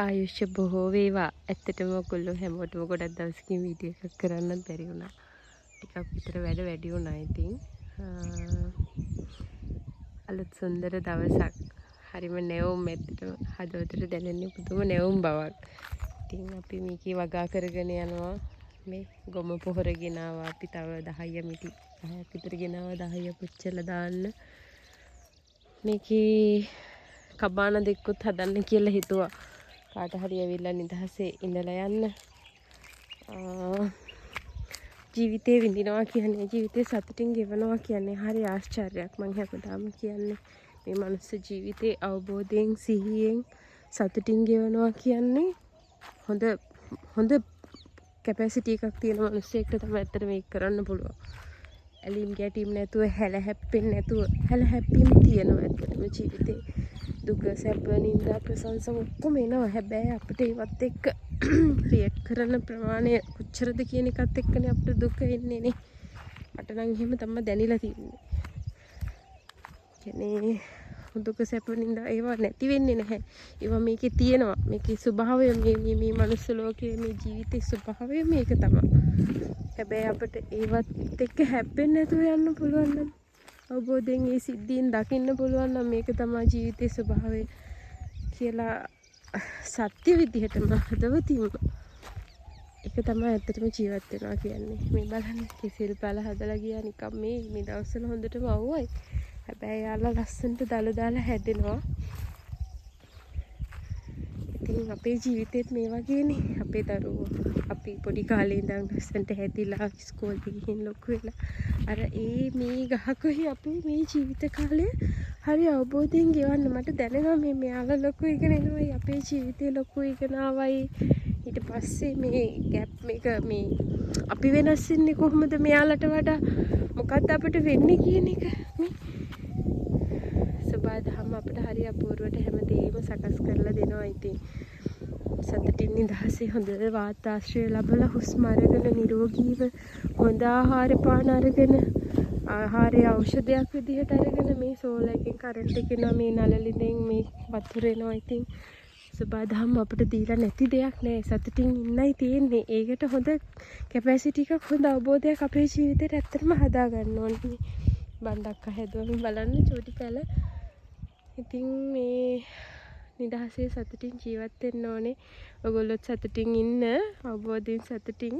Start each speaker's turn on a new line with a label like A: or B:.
A: ආයුෂ බොහෝ වේවා. ඇත්තටම ඔයගොල්ලෝ හැමෝටම ගොඩක් දවසකින් වීඩියෝ එකක් කරන්නත් බැරි වුණා. ටිකක් විතර වැඩ වැඩි වුණා ඉතින්. අලුත් සුන්දර දවසක්. හරිම නැවුම් ඇත්තටම හදවතට දැනෙන්නේ පුදුම නැවුම් බවක්. ඉතින් අපි මේකේ වගා කරගෙන යනවා. මේ ගොම පොහොර ගෙනාවා අපි තව 10 මිටි 10ක් විතර ගෙනාවා 10 පුච්චලා දාන්න. මේකේ කබාන දෙකකුත් හදන්න කියලා හිතුවා. කාට හරි ඇවිල්ලා නිදහසේ ඉඳලා යන්න. ජීවිතේ විඳිනවා කියන්නේ ජීවිතේ සතුටින් ගෙවනවා කියන්නේ හරි ආශ්චර්යයක්. මම හැමදාම කියන්නේ මේ මනුස්ස ජීවිතේ අවබෝධයෙන් සිහියෙන් සතුටින් ගෙවනවා කියන්නේ හොඳ කැපැසිටි එකක් තියෙන මිනිස්සෙක්ට තමයි ඇත්තට මේක කරන්න පුළුවන්. ඇලීම් ගැටීම් නැතුව හැල හැප්පෙන්නේ නැතුව හැල හැප්පීම් තියෙනවා ඇත්තටම ජීවිතේ. දුක සැප නිന്ദා ප්‍රශංසා ඔක්කොම එනවා. හැබැයි අපිට ඒවත් එක්ක ක්‍රියේට් කරන ප්‍රමාණය කොච්චරද කියන එකත් එක්කනේ අපිට දුක එන්නේ නේ. මට නම් එහෙම තමයි දැනෙලා තියෙන්නේ. කියන්නේ දුක සැප නිന്ദා ඒවා නැති වෙන්නේ නැහැ. ඒවා මේකේ තියෙනවා. මේකේ ස්වභාවය මේ මනුස්ස ලෝකයේ මේ ජීවිතේ ස්වභාවය මේක තමයි. හැබැයි අපිට ඒවත් එක්ක හැප්පෙන්නේ නැතුව යන්න පුළුවන් නම් අවබෝධයෙන් මේ සිද්ධීන් දකින්න පුළුවන් නම් මේක තමයි ජීවිතේ ස්වභාවය කියලා සත්‍ය විදිහටම හදවතින්ම ඒක තමයි ඇත්තටම ජීවත් වෙනවා කියන්නේ. මේ බලන්න කිසිල් පළ හදලා ගියා නිකම් මේ දවස්වල හොඳටම අවුවයි. හැබැයි යාළුවා ලස්සනට දල දාලා හැදෙනවා. ඉතින් අපේ ජීවිතේත් මේ වගේනේ. අපේ දරුවෝ අපි පොඩි කාලේ ඉඳන් ලස්සනට හැදිලා ඉස්කෝලේ ගිහින් ලොකු වෙලා අර මේ ගහකොයි අපේ මේ ජීවිත කාලය හරි අවබෝධයෙන් ගෙවන්න මට දැනෙනවා මේ මෙයාලා ලොකු ඉගෙන එනවයි අපේ ජීවිතේ ලොකු ඉගෙන ආවයි ඊට පස්සේ මේ ગેප් මේක මේ අපි වෙනස් වෙන්නේ කොහොමද මෙයාලට වඩා මොකක්ද අපිට වෙන්නේ කියන එක මේ සබාදහම අපිට හරි අපූර්වට හැමදේම සකස් කරලා දෙනවා. ඉතින් සතුටින් නිදහසේ හොඳ වාතාශ්‍රය ලැබලා හුස්ම අරගෙන නිරෝගීව හොඳ ආහාර පාන අරගෙන ආහාරය ඖෂධයක් විදිහට අරගෙන මේ සෝලර් එකෙන් කරන්ට් එක එනවා මේ නළලින්ෙන් මේ වතුර එනවා. ඉතින් සබාදහම අපිට දීලා නැති දෙයක් නෑ. සතුටින් ඉන්නයි තියෙන්නේ. ඒකට හොඳ කැපැසිටි එකක් හොඳ අවබෝධයක් අපේ ජීවිතේට ඇත්තටම හදා ගන්න ඕනේ. බණ්ඩක් හැදුවම බලන්න චූටි කැල. ඉතින් මේ නිදහසේ සතුටින් ජීවත් වෙන්න ඕනේ. ඔයගොල්ලොත් සතුටින් ඉන්න අවබෝධයෙන් සතුටින්